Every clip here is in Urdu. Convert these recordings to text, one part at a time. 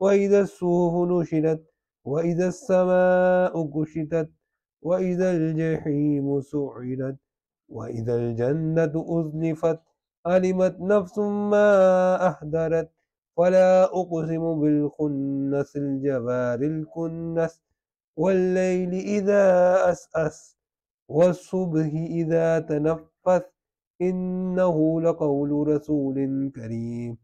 وإذا الصحف نشرت وإذا السماء كشطت وإذا الجحيم سعرت وإذا الجنة أزلفت علمت نفس ما أحضرت فلا أقسم بالخنس الجوار الكنس والليل إذا أسأس والصبح إذا تنفس إنه لقول رسول كريم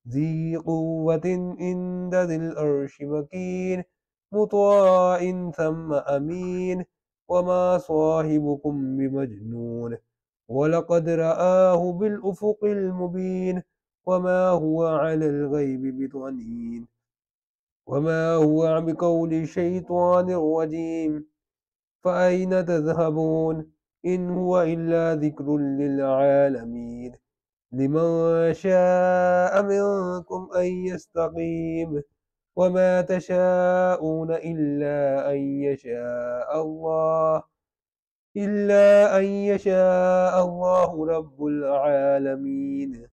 ذي قوة عند ذي العرش مكين مطاع ثم أمين وما صاحبكم بمجنون ولقد رآه بالأفق المبين وما هو على الغيب بضنين وما هو بقول شيطان رجيم فأين تذهبون إن هو إلا ذكر للعالمين لمن شاء منكم أن يستقيم وما تشاءون إلا أن يشاء الله رب العالمين.